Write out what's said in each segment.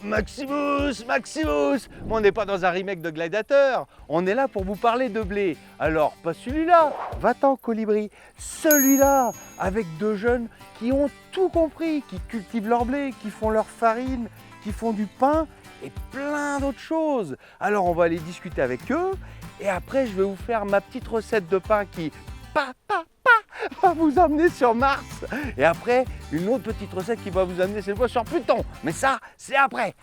Maximus, Maximus! On n'est pas dans un remake de Gladiator, on est là pour vous parler de blé. Alors, pas celui-là, va-t'en Colibri, celui-là, avec deux jeunes qui ont tout compris, qui cultivent leur blé, qui font leur farine, qui font du pain et plein d'autres choses. Alors, on va aller discuter avec eux et après, je vais vous faire ma petite recette de pain qui, va vous amener sur Mars. Et après, une autre petite recette qui va vous amener cette fois sur Pluton. Mais ça, c'est après.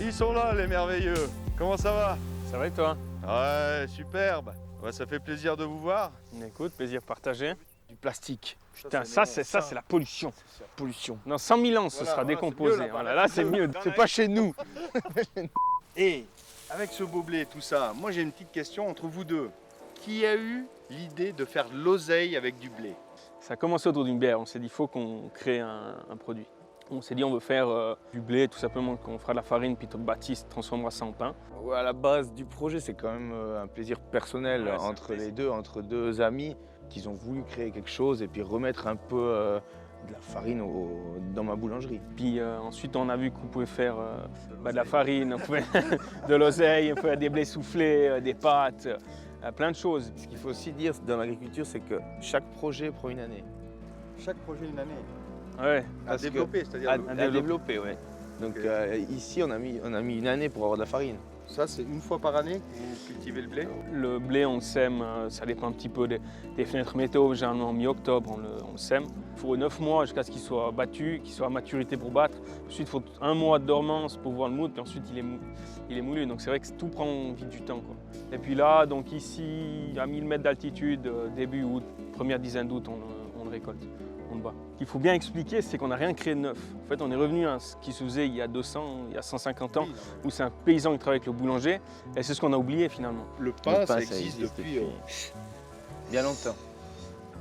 Ils sont là, les merveilleux. Comment ça va? Ça va et toi? Ouais, superbe. Ouais, ça fait plaisir de vous voir. Écoute, plaisir partagé. Du plastique. Putain, ça c'est la pollution. Pollution. Dans 100 000 ans, ce sera décomposé. Là, c'est mieux. C'est pas chez nous. Et avec ce beau blé, tout ça, moi j'ai une petite question entre vous deux. Qui a eu l'idée de faire de l'oseille avec du blé? Ça a commencé autour d'une bière. On s'est dit, il faut qu'on crée un produit. On s'est dit, on veut faire du blé, tout simplement, qu'on fera de la farine, puis Baptiste transformera ça en pain. Ouais, à la base du projet, c'est quand même un plaisir personnel entre les deux, entre deux amis qui ont voulu créer quelque chose et puis remettre un peu de la farine dans ma boulangerie. Puis ensuite, on a vu qu'on pouvait faire de la farine, on pouvait de l'oseille, on pouvait faire des blés soufflés, des pâtes, plein de choses. Ce qu'il faut aussi dire dans l'agriculture, c'est que chaque projet prend une année. Chaque projet une année. Ouais. À développer, c'est-à-dire à développer, ouais. Donc ici, on a mis une année pour avoir de la farine. Ça, c'est une fois par année que vous cultivez le blé? Le blé, on le sème, ça dépend un petit peu des fenêtres météo. Généralement, mi-octobre, on le sème. Il faut 9 mois jusqu'à ce qu'il soit battu, qu'il soit à maturité pour battre. Ensuite, il faut 1 mois de dormance pour voir le moudre, puis ensuite, il est moulu. Donc, c'est vrai que tout prend vite du temps, quoi. Et puis là, donc ici, à 1000 mètres d'altitude, début août, première dizaine d'août, on le récolte. On le bat. Ce qu'il faut bien expliquer, c'est qu'on n'a rien créé de neuf. En fait, on est revenu à ce qui se faisait il y a 200, il y a 150 ans, où c'est un paysan qui travaille avec le boulanger, et c'est ce qu'on a oublié finalement. Le pain, ça existe depuis bien longtemps.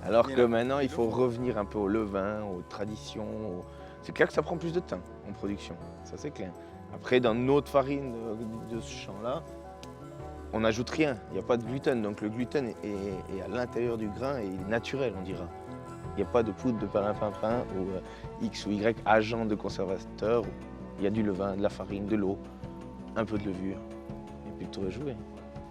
Alors que maintenant, il faut revenir un peu au levain, aux traditions. C'est clair que ça prend plus de temps en production, ça c'est clair. Après, dans notre farine de ce champ-là, on n'ajoute rien, il n'y a pas de gluten, donc le gluten est à l'intérieur du grain et il est naturel, on dira. Il n'y a pas de poudre de paraffin ou X ou Y agent de conservateur. Il y a du levain, de la farine, de l'eau, un peu de levure, et puis tout est joué.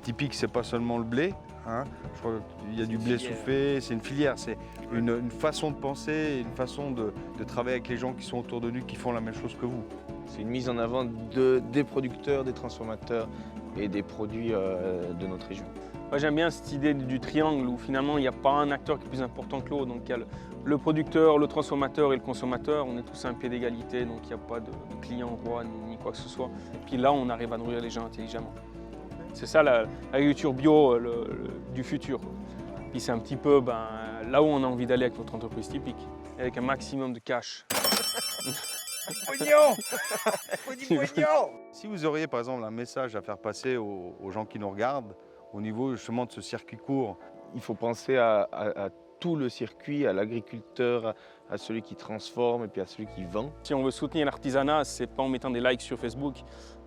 Typique, c'est pas seulement le blé. Hein. Je crois qu'il y a du blé soufflé, c'est une filière, c'est une façon de penser, une façon de travailler avec les gens qui sont autour de nous, qui font la même chose que vous. C'est une mise en avant des producteurs, des transformateurs et des produits de notre région. Moi, j'aime bien cette idée du triangle où finalement il n'y a pas un acteur qui est plus important que l'autre. Donc il y a le producteur, le transformateur et le consommateur. On est tous à un pied d'égalité, donc il n'y a pas de client roi ni quoi que ce soit. Et puis là, on arrive à nourrir les gens intelligemment. C'est ça l'agriculture bio du futur. Puis c'est un petit peu là où on a envie d'aller avec notre entreprise typique, avec un maximum de cash. Pognon! Pognon! Si vous auriez par exemple un message à faire passer aux gens qui nous regardent, au niveau justement de ce circuit court. Il faut penser à tout le circuit, à l'agriculteur, à celui qui transforme et puis à celui qui vend. Si on veut soutenir l'artisanat, c'est pas en mettant des likes sur Facebook,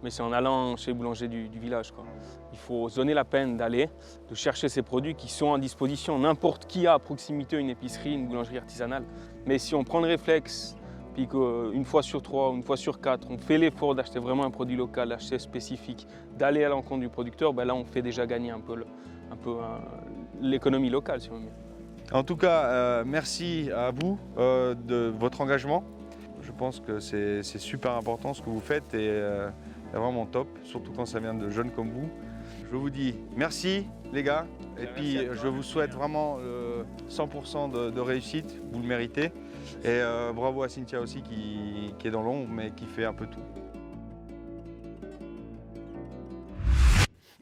mais c'est en allant chez les boulangers du village, quoi. Il faut se donner la peine d'aller, de chercher ces produits qui sont à disposition. N'importe qui a à proximité une épicerie, une boulangerie artisanale. Mais si on prend le réflexe, puis qu'une fois sur 3, une fois sur 4, on fait l'effort d'acheter vraiment un produit local, d'acheter spécifique, d'aller à l'encontre du producteur, là on fait déjà gagner un peu l'économie locale, si on veut dire. En tout cas, merci à vous de votre engagement. Je pense que c'est super important ce que vous faites et c'est vraiment top, surtout quand ça vient de jeunes comme vous. Je vous dis merci les gars et puis je vous souhaite vraiment 100% de réussite, vous le méritez. Et bravo à Cynthia aussi qui est dans l'ombre mais qui fait un peu tout.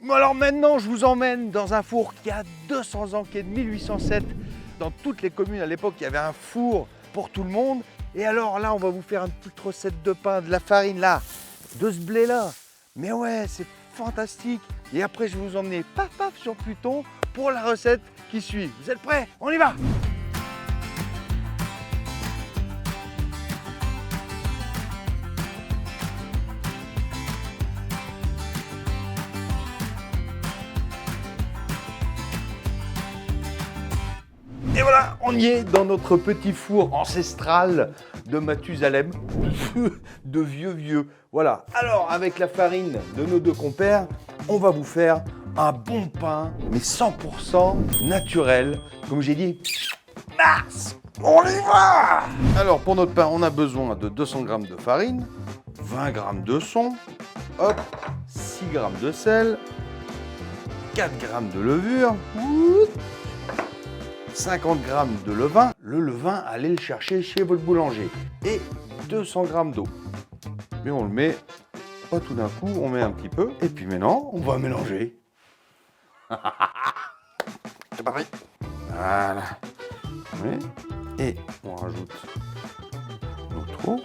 Alors maintenant je vous emmène dans un four qui a 200 ans, qui est de 1807. Dans toutes les communes à l'époque il y avait un four pour tout le monde. Et alors là on va vous faire une petite recette de pain, de la farine là. de ce blé-là. Mais ouais, c'est fantastique. Et après, je vais vous emmener paf paf sur Pluton pour la recette qui suit. Vous êtes prêts? On y va! Et voilà, on y est dans notre petit four ancestral de Mathusalem, de vieux. Voilà, alors avec la farine de nos deux compères, on va vous faire un bon pain, mais 100% naturel. Comme j'ai dit, Mars, on y va! Alors pour notre pain, on a besoin de 200 g de farine, 20 g de son, hop, 6 g de sel, 4 g de levure, 50 g de levain. Le levain, allez le chercher chez votre boulanger. Et 200 g d'eau. Mais on le met pas tout d'un coup, on met un petit peu. Et puis maintenant, on va mélanger. C'est parti. Voilà. Et on rajoute notre eau.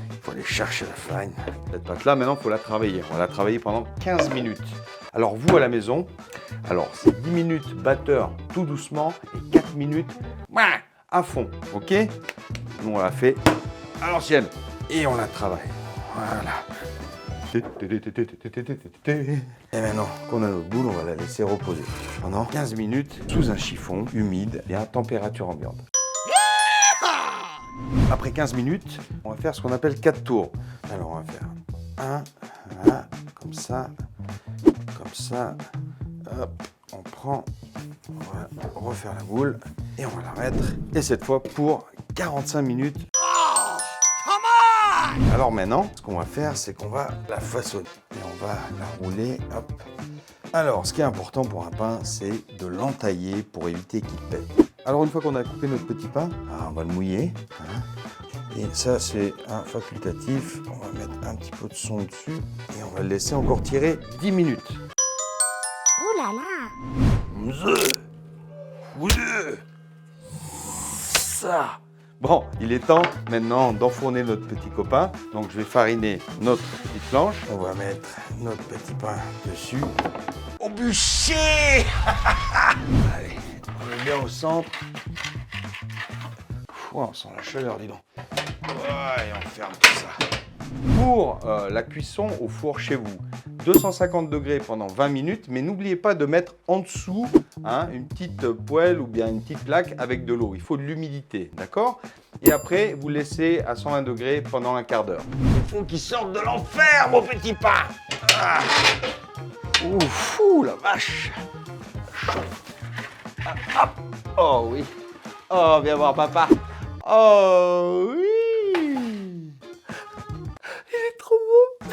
Il faut aller chercher la farine. Cette pâte-là, maintenant, il faut la travailler. On va la travailler pendant 15 minutes. Alors vous à la maison, alors c'est 10 minutes batteur tout doucement et 4 minutes à fond, ok? Nous on l'a fait à l'ancienne et on la travaille. Voilà. Et maintenant qu'on a notre boule, on va la laisser reposer pendant 15 minutes sous un chiffon humide et à température ambiante. Après 15 minutes, on va faire ce qu'on appelle 4 tours. Alors on va faire un, voilà, comme ça, hop, on prend, on va refaire la boule et on va la mettre. Et cette fois pour 45 minutes. Alors maintenant, ce qu'on va faire, c'est qu'on va la façonner et on va la rouler, hop. Alors, ce qui est important pour un pain, c'est de l'entailler pour éviter qu'il pète. Alors, une fois qu'on a coupé notre petit pain, on va le mouiller. Hein. Et ça, c'est un facultatif. On va mettre un petit peu de son dessus et on va le laisser encore tirer 10 minutes. Oh là là! Ça. Bon, il est temps maintenant d'enfourner notre petit copain. Donc, je vais fariner notre petite planche. On va mettre notre petit pain dessus. Au bûcher. Allez, on le met au centre. On sent la chaleur, dis donc. Ouais, et on ferme tout ça. Pour la cuisson au four chez vous, 250 degrés pendant 20 minutes, mais n'oubliez pas de mettre en dessous une petite poêle ou bien une petite plaque avec de l'eau. Il faut de l'humidité, d'accord? Et après, vous laissez à 120 degrés pendant un quart d'heure. Il faut qu'il sorte de l'enfer, mon petit pain. Ah. Ouf, la vache. Hop. Oh oui. Oh, viens voir papa. Oh oui. Trop beau.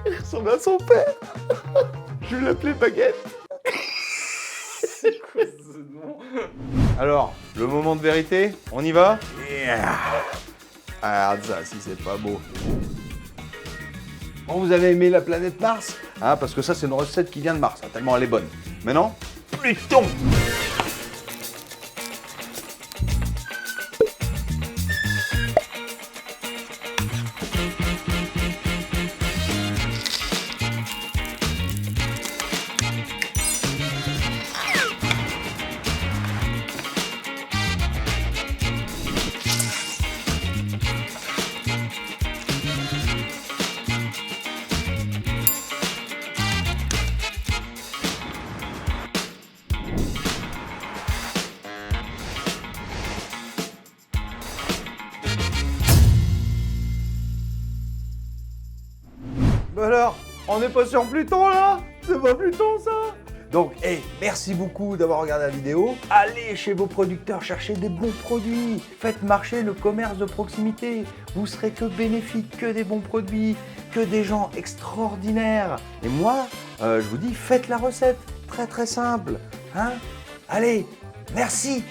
Il ressemble à son père. Je vais l'appeler Baguette. C'est quoi ce nom? Alors, le moment de vérité, on y va? Yeah. Ah, regarde ça, si c'est pas beau. Bon, vous avez aimé la planète Mars? Parce que ça, c'est une recette qui vient de Mars, tellement elle est bonne. Maintenant, Pluton. Alors, on n'est pas sur Pluton là? C'est pas Pluton ça? Donc, merci beaucoup d'avoir regardé la vidéo. Allez chez vos producteurs, cherchez des bons produits. Faites marcher le commerce de proximité. Vous serez que bénéfique, que des bons produits, que des gens extraordinaires. Et moi, je vous dis, faites la recette. Très très simple. Allez, merci.